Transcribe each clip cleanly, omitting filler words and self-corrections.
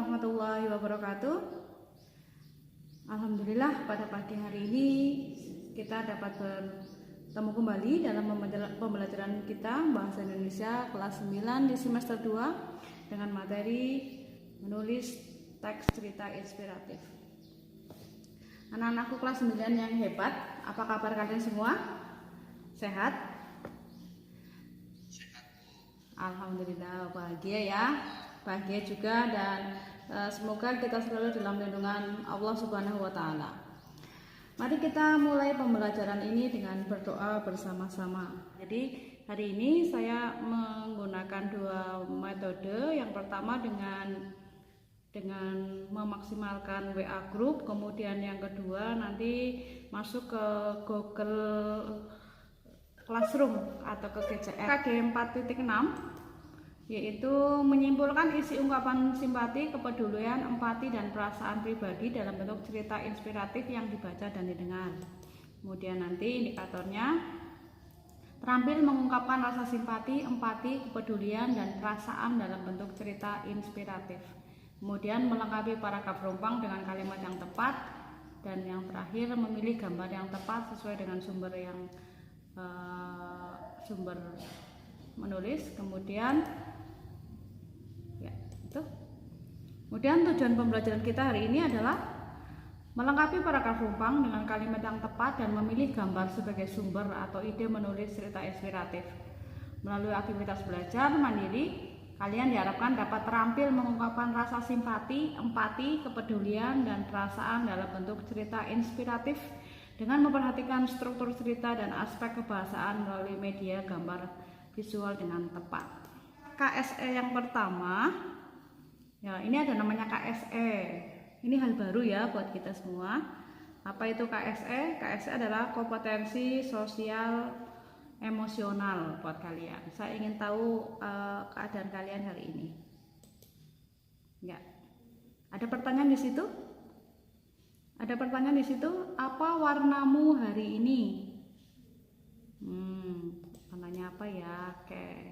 warahmatullahi wabarakatuh. Alhamdulillah pada pagi hari ini kita dapat bertemu kembali dalam pembelajaran kita Bahasa Indonesia kelas 9 di semester 2 dengan materi menulis teks cerita inspiratif. Anak-anakku kelas 9 yang hebat, apa kabar kalian semua? Sehat? Alhamdulillah, bahagia ya. Bahagia juga dan semoga kita selalu dalam lindungan Allah Subhanahu wa taala. Mari kita mulai pembelajaran ini dengan berdoa bersama-sama. Jadi hari ini saya menggunakan dua metode. Yang pertama dengan memaksimalkan WA group, kemudian yang kedua nanti masuk ke Google Classroom atau ke GCR KD 4.6, yaitu menyimpulkan isi ungkapan simpati, kepedulian, empati, dan perasaan pribadi dalam bentuk cerita inspiratif yang dibaca dan didengar. Kemudian nanti indikatornya terampil mengungkapkan rasa simpati, empati, kepedulian, dan perasaan dalam bentuk cerita inspiratif. Kemudian melengkapi paragraf rumpang dengan kalimat yang tepat, dan yang terakhir memilih gambar yang tepat sesuai dengan sumber menulis. Kemudian tujuan pembelajaran kita hari ini adalah melengkapi paragraf rumpang dengan kalimat yang tepat dan memilih gambar sebagai sumber atau ide menulis cerita inspiratif. Melalui aktivitas belajar mandiri, kalian diharapkan dapat terampil mengungkapkan rasa simpati, empati, kepedulian, dan perasaan dalam bentuk cerita inspiratif dengan memperhatikan struktur cerita dan aspek kebahasaan melalui media gambar visual dengan tepat. KSE yang pertama, ya, ini ada namanya KSE. Ini hal baru ya buat kita semua. Apa itu KSE? KSE adalah kompetensi sosial emosional buat kalian. Saya ingin tahu keadaan kalian hari ini. Ya. Ada pertanyaan di situ? Ada pertanyaan di situ, apa warnamu hari ini? Warnanya apa ya? Oke.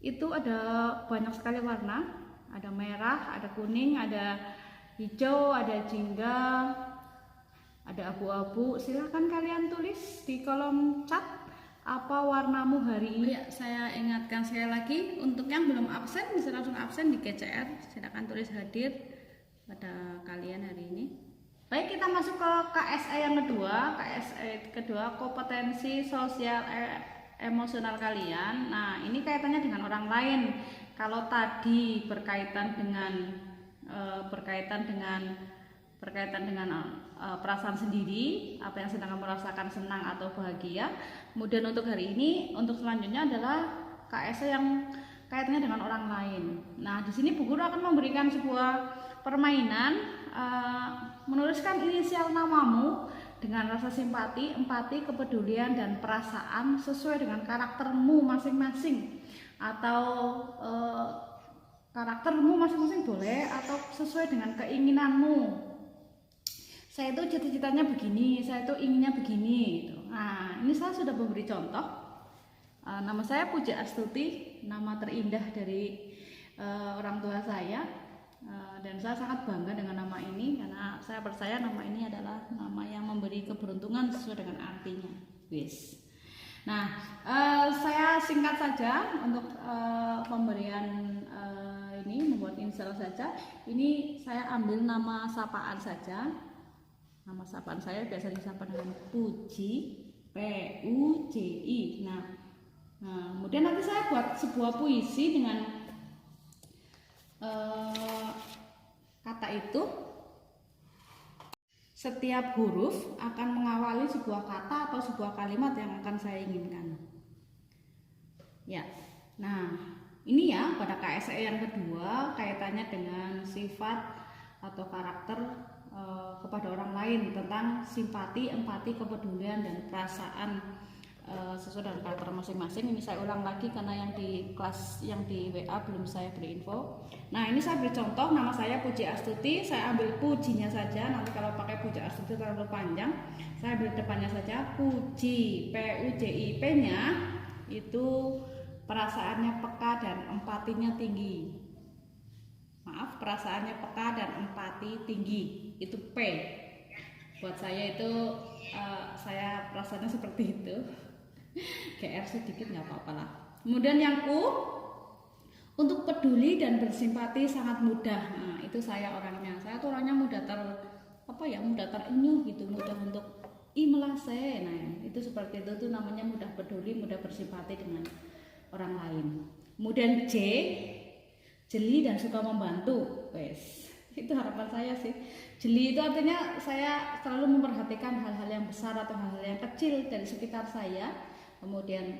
Itu ada banyak sekali warna, ada merah, ada kuning, ada hijau, ada jingga, ada abu-abu. Silahkan kalian tulis di kolom chat apa warnamu hari ini. Ya, saya ingatkan sekali lagi untuk yang belum absen bisa langsung absen di GCR. Silahkan tulis hadir pada kalian hari ini. Baik, kita masuk ke KSE yang kedua. KSE kedua, kompetensi sosial emosional kalian. Nah, ini kaitannya dengan orang lain. Kalau tadi berkaitan dengan perasaan sendiri, apa yang sedang kamu rasakan, senang atau bahagia. Kemudian untuk hari ini, untuk selanjutnya adalah KSE yang kaitannya dengan orang lain. Nah, di sini Bu Guru akan memberikan sebuah permainan, menuliskan inisial namamu dengan rasa simpati, empati, kepedulian, dan perasaan sesuai dengan karaktermu masing-masing, atau karaktermu masing-masing boleh, atau sesuai dengan keinginanmu. Saya itu cita-citanya begini, saya itu inginnya begini gitu. Nah, ini saya sudah memberi contoh. Nama saya Puji Astuti, nama terindah dari orang tua saya. Dan saya sangat bangga dengan nama ini karena saya percaya nama ini adalah nama yang memberi keberuntungan sesuai dengan artinya. Wis. Nah, saya singkat saja untuk pemberian ini, membuat inisial saja. Ini saya ambil nama sapaan saja. Nama sapaan saya biasa disapa dengan Puji, P-U-J-I. Nah, kemudian nanti saya buat sebuah puisi dengan kata itu. Setiap huruf akan mengawali sebuah kata atau sebuah kalimat yang akan saya inginkan. Ya, nah ini ya pada KSE yang kedua kaitannya dengan sifat atau karakter kepada orang lain, tentang simpati, empati, kepedulian, dan perasaan sesuai dengan karakter masing-masing. Ini saya ulang lagi karena yang di kelas, yang di WA belum saya beri info. Nah, ini saya beri contoh, nama saya Puji Astuti, saya ambil pujinya saja. Nanti kalau pakai Puji Astuti terlalu panjang, saya ambil depannya saja Puji, P-U-J-I. P-nya itu perasaannya peka dan empatinya tinggi. perasaannya peka dan empati tinggi, itu P. Buat saya itu saya perasaannya seperti itu. GR sedikit nggak apa-apa lah. Kemudian yang U, untuk peduli dan bersimpati sangat mudah. Nah, itu saya orangnya. Saya tuh orangnya mudah mudah terenyuh gitu, mudah untuk melase. Nah, itu seperti itu tuh namanya mudah peduli, mudah bersimpati dengan orang lain. Kemudian J, jeli dan suka membantu. Wes, itu harapan saya sih. Jeli itu artinya saya selalu memperhatikan hal-hal yang besar atau hal-hal yang kecil dari sekitar saya. Kemudian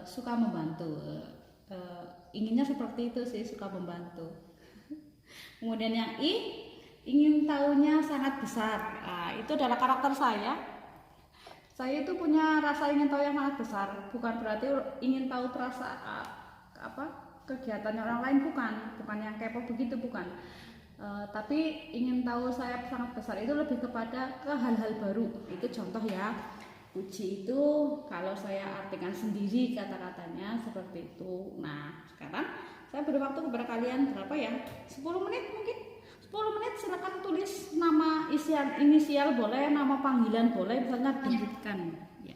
suka membantu, inginnya seperti itu sih, suka membantu. Kemudian yang I, ingin tahunya sangat besar. Nah, itu adalah karakter saya. Saya itu punya rasa ingin tahu yang sangat besar. Bukan berarti ingin tahu kegiatan orang lain, bukan yang kepo begitu, bukan. Tapi ingin tahu saya sangat besar itu lebih kepada ke hal-hal baru. Itu contoh ya. Uji itu kalau saya artikan sendiri kata-katanya seperti itu. Nah, sekarang saya beri waktu kepada kalian berapa ya? 10 menit mungkin? 10 menit silakan tulis nama inisial boleh, nama panggilan boleh, misalnya lanjutkan. Ya.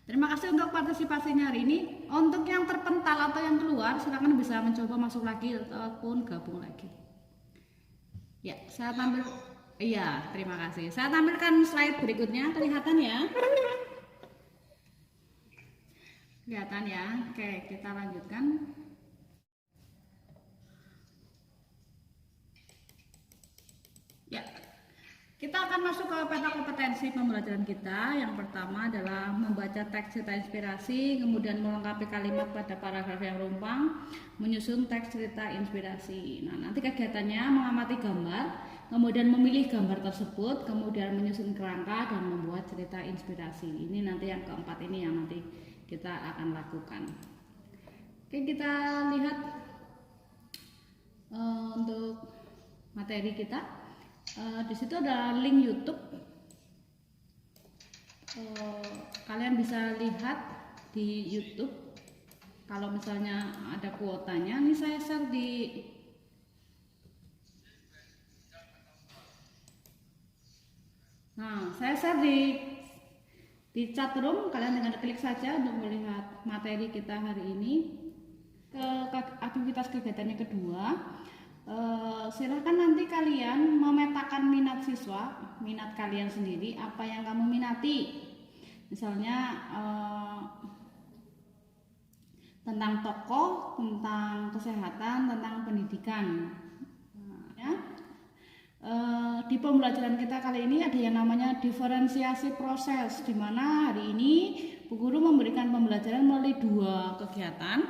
Terima kasih untuk partisipasinya hari ini. Untuk yang terpental atau yang keluar silakan bisa mencoba masuk lagi ataupun gabung lagi. Ya, saya tampil. Iya, terima kasih. Saya tampilkan slide berikutnya, kelihatan ya? Kelihatan ya? Oke, kita lanjutkan. Ya, kita akan masuk ke peta kompetensi pembelajaran kita. Yang pertama adalah membaca teks cerita inspirasi, kemudian melengkapi kalimat pada paragraf yang rumpang, menyusun teks cerita inspirasi. Nah, nanti kegiatannya mengamati gambar, kemudian memilih gambar tersebut, kemudian menyusun kerangka dan membuat cerita inspirasi. Ini nanti yang keempat ini yang nanti kita akan lakukan. Oke, kita lihat untuk materi kita. Di situ ada link YouTube. Kalian bisa lihat di YouTube. Kalau misalnya ada kuotanya, ini saya share di saya share di chat room. Kalian tinggal klik saja untuk melihat materi kita hari ini. Ke aktivitas kegiatannya kedua, silahkan nanti kalian memetakan minat siswa, minat kalian sendiri, apa yang kamu minati. Misalnya tentang tokoh, tentang kesehatan, tentang pendidikan. Di pembelajaran kita kali ini ada yang namanya diferensiasi proses, di mana hari ini Bu Guru memberikan pembelajaran melalui 2 kegiatan.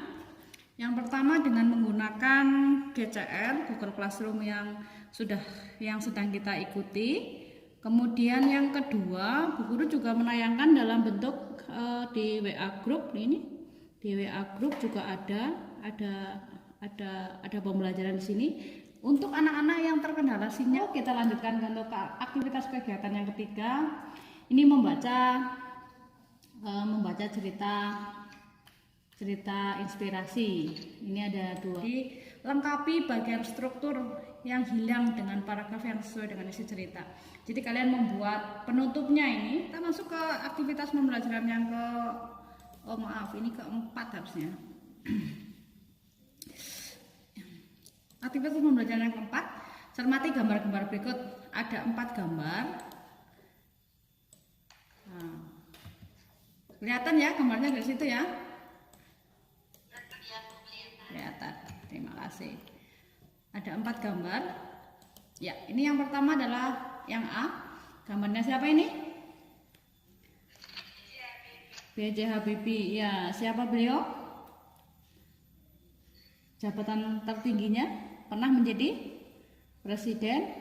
Yang pertama dengan menggunakan GCR, Google Classroom yang sedang kita ikuti. Kemudian yang kedua, Bu Guru juga menayangkan dalam bentuk di WA Group ini. Di WA Group juga ada pembelajaran di sini. Untuk anak-anak yang terkendala sinyal, kita lanjutkan untuk aktivitas kegiatan yang ketiga. Ini membaca cerita inspirasi. Ini ada 2. Lengkapi bagian struktur yang hilang dengan paragraf yang sesuai dengan isi cerita. Jadi kalian membuat penutupnya ini. Kita masuk ke aktivitas pembelajaran yang ini keempat harusnya. Aktivitas pembelajaran yang keempat, cermati gambar-gambar berikut. Ada 4 gambar. Nah, kelihatan ya gambarnya dari situ ya? Kelihatan. Terima kasih. Ada 4 gambar. Ya, ini yang pertama adalah yang A. Gambarnya siapa ini? B.J. Habibie. Ya, siapa beliau? Jabatan tertingginya? Pernah menjadi Presiden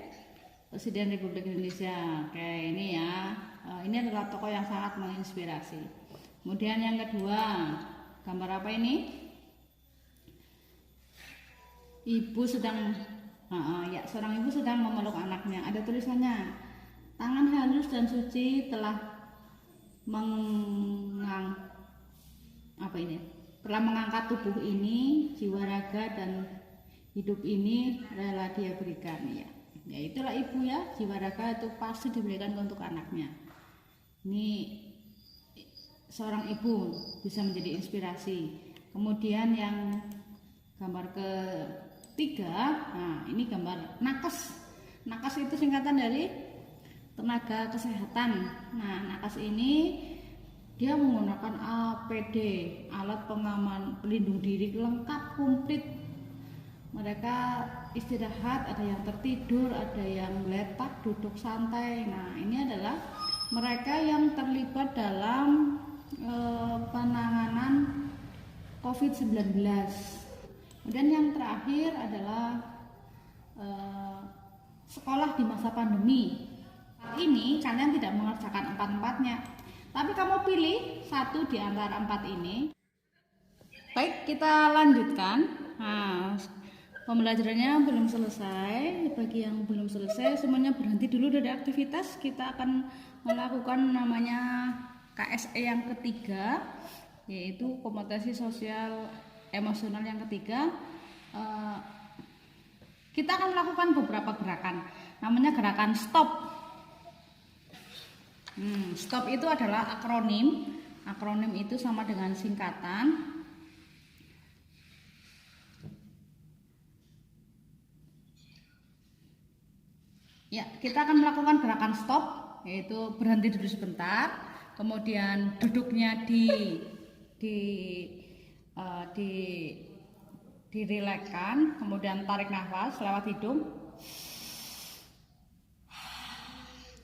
Republik Indonesia. Oke, ini ya. Ini adalah tokoh yang sangat menginspirasi. Kemudian yang kedua, gambar apa ini? Seorang ibu sedang memeluk anaknya. Ada tulisannya, tangan halus dan suci telah mengangkat tubuh ini, jiwa raga dan hidup ini rela dia berikan ya. Ya itulah ibu ya, jiwa raga itu pasti diberikan untuk anaknya. Ini seorang ibu bisa menjadi inspirasi. Kemudian yang gambar ketiga, nah ini gambar nakes. Nakes itu singkatan dari tenaga kesehatan. Nah, nakes ini dia menggunakan APD, alat pengaman pelindung diri lengkap komplit. Mereka istirahat, ada yang tertidur, ada yang letak, duduk santai. Nah, ini adalah mereka yang terlibat dalam penanganan COVID-19. Kemudian yang terakhir adalah sekolah di masa pandemi. Ini kalian tidak mengerjakan empat-empatnya, tapi kamu pilih satu di antara empat ini. Baik, kita lanjutkan. Nah, pembelajarannya belum selesai. Bagi yang belum selesai, semuanya berhenti dulu dari aktivitas. Kita akan melakukan namanya KSE yang ketiga, yaitu kompetensi sosial emosional yang ketiga. Kita akan melakukan beberapa gerakan, namanya gerakan stop. Stop itu adalah akronim. Akronim itu sama dengan singkatan. Ya, kita akan melakukan gerakan stop, yaitu berhenti dulu sebentar, kemudian duduknya dirilekkan, kemudian tarik nafas lewat hidung,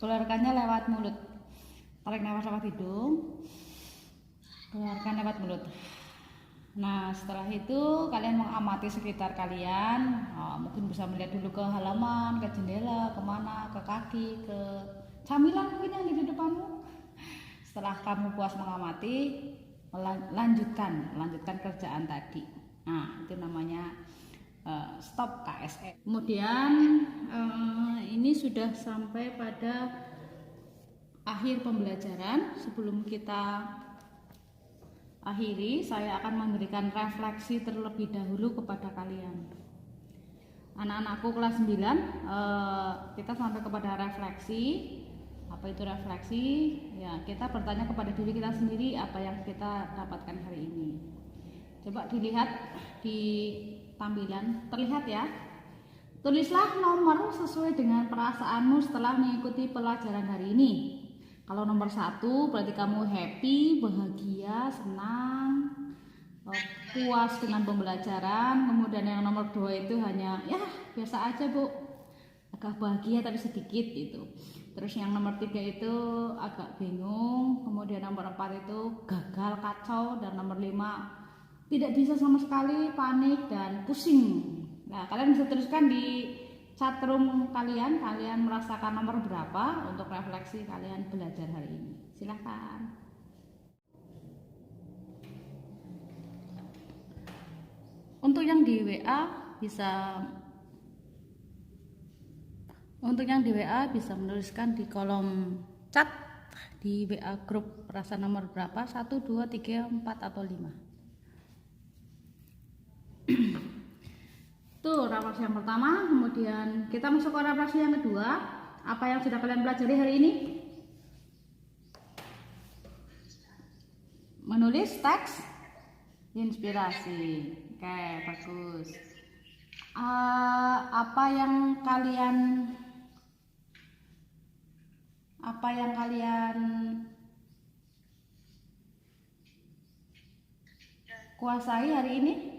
keluarkannya lewat mulut. Tarik nafas lewat hidung, keluarkan lewat mulut. Nah, setelah itu kalian mengamati sekitar kalian. Mungkin bisa melihat dulu ke halaman, ke jendela, kemana, ke kaki, ke camilan mungkin yang di depanmu. Setelah kamu puas mengamati, lanjutkan kerjaan tadi. Nah, itu namanya stop KSE. Kemudian ini sudah sampai pada akhir pembelajaran. Sebelum kita akhiri, saya akan memberikan refleksi terlebih dahulu kepada kalian. Anak-anakku kelas 9, kita sampai kepada refleksi. Apa itu refleksi? Ya, kita bertanya kepada diri kita sendiri apa yang kita dapatkan hari ini. Coba dilihat di tampilan, terlihat ya. Tulislah nomor sesuai dengan perasaanmu setelah mengikuti pelajaran hari ini. Kalau nomor 1 berarti kamu happy, bahagia, senang, puas dengan pembelajaran. Kemudian yang nomor 2 itu hanya ya biasa aja bu, agak bahagia tapi sedikit itu. Terus yang nomor 3 itu agak bingung. Kemudian nomor 4 itu gagal, kacau. Dan nomor 5 tidak bisa sama sekali, panik dan pusing. Nah, kalian bisa tuliskan di chatroom kalian merasakan nomor berapa untuk refleksi kalian belajar hari ini. Silahkan. Untuk yang di WA bisa menuliskan di kolom chat di WA grup rasa nomor berapa, 1, 2, 3, 4 atau 5. Tuh refleksi yang pertama. Kemudian kita masuk ke refleksi yang kedua. Apa yang sudah kalian pelajari hari ini? Menulis teks inspirasi. Oke, bagus. Apa yang kalian kuasai hari ini?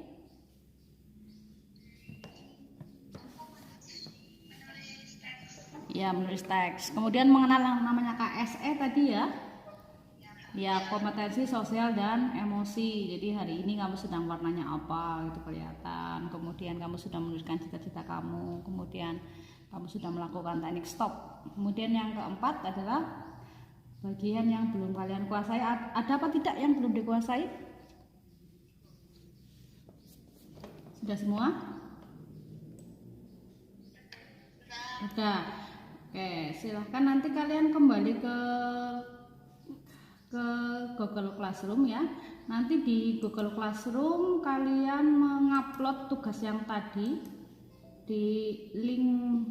Ya, menulis teks. Kemudian mengenal yang namanya KSE tadi ya. Ya, kompetensi sosial dan emosi. Jadi hari ini kamu sedang warnanya apa itu kelihatan. Kemudian kamu sudah menuliskan cita-cita kamu. Kemudian kamu sudah melakukan teknik stop. Kemudian yang keempat adalah bagian yang belum kalian kuasai. Ada apa tidak yang belum dikuasai? Sudah semua? Sudah. Oke, silahkan nanti kalian kembali ke Google Classroom ya. Nanti di Google Classroom kalian mengupload tugas yang tadi di link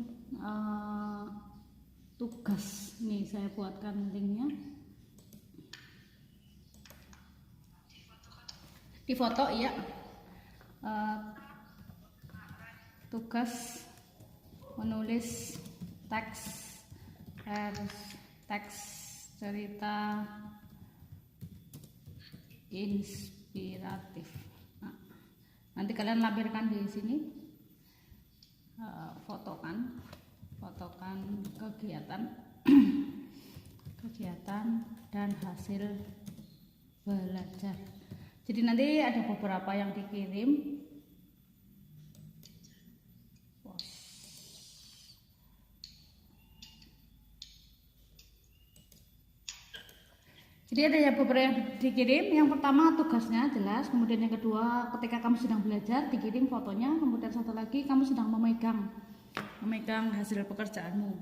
tugas. Nih saya buatkan linknya. Di foto ya. Tugas menulis teks cerita inspiratif. Nah, nanti kalian lampirkan di sini, fotokan kegiatan dan hasil belajar. Jadi nanti ada beberapa yang dikirim. Jadi ada beberapa yang dikirim. Yang pertama tugasnya jelas, kemudian yang kedua ketika kamu sedang belajar dikirim fotonya, kemudian satu lagi kamu sedang memegang hasil pekerjaanmu.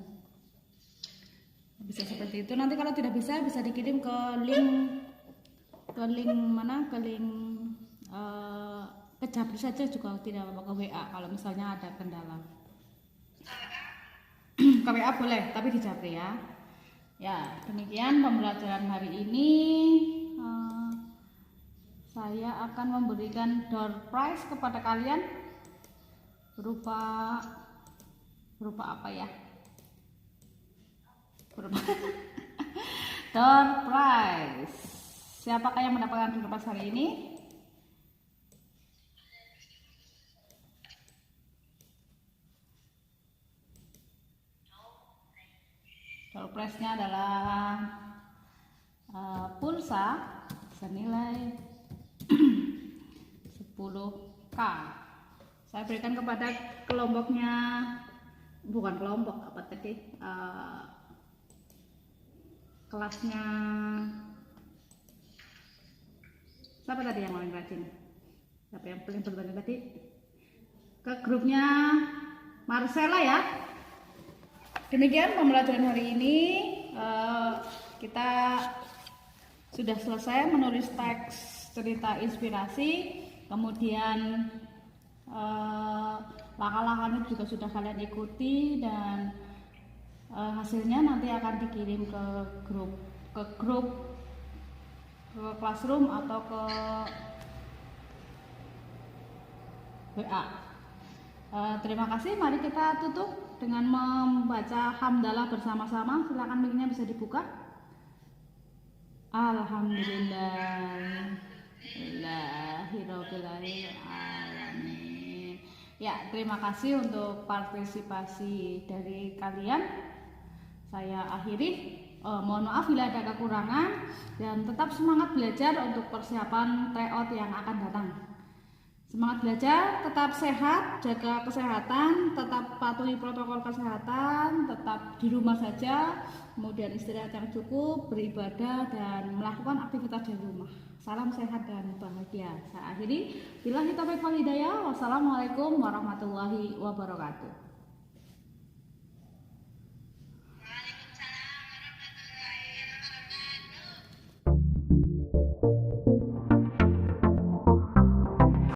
Bisa seperti itu. Nanti kalau tidak bisa dikirim ke link ke Jabri saja juga tidak apa-apa, ke WA kalau misalnya ada kendala. Ke WA boleh, tapi di Jabri ya. Ya, demikian pembelajaran hari ini. Saya akan memberikan door prize kepada kalian berupa apa ya? Berupa door prize. Siapakah yang mendapatkan door prize hari ini? Door prize-nya adalah pulsa senilai 10.000. Saya berikan kepada kelompoknya, bukan kelompok apa tadi, kelasnya siapa tadi yang paling rajin? Siapa yang paling berbagi tadi? Ke grupnya Marcella ya. Demikian pembelajaran hari ini. Kita sudah selesai menulis teks cerita inspirasi, kemudian langkah-langkahnya juga sudah kalian ikuti, dan hasilnya nanti akan dikirim ke grup ke Classroom atau ke WA. Terima kasih. Mari kita tutup dengan membaca hamdalah bersama-sama. Silakan mic-nya bisa dibuka. Alhamdulillahirobbilalamin. Ya, terima kasih untuk partisipasi dari kalian. Saya akhiri. Mohon maaf bila ada kekurangan, dan tetap semangat belajar untuk persiapan tryout yang akan datang. Semangat belajar, tetap sehat, jaga kesehatan, tetap patuhi protokol kesehatan, tetap di rumah saja, kemudian istirahat yang cukup, beribadah, dan melakukan aktivitas di rumah. Salam sehat dan bahagia. Saya akhiri. Billahi taufiq wal hidayah. Wassalamualaikum warahmatullahi wabarakatuh.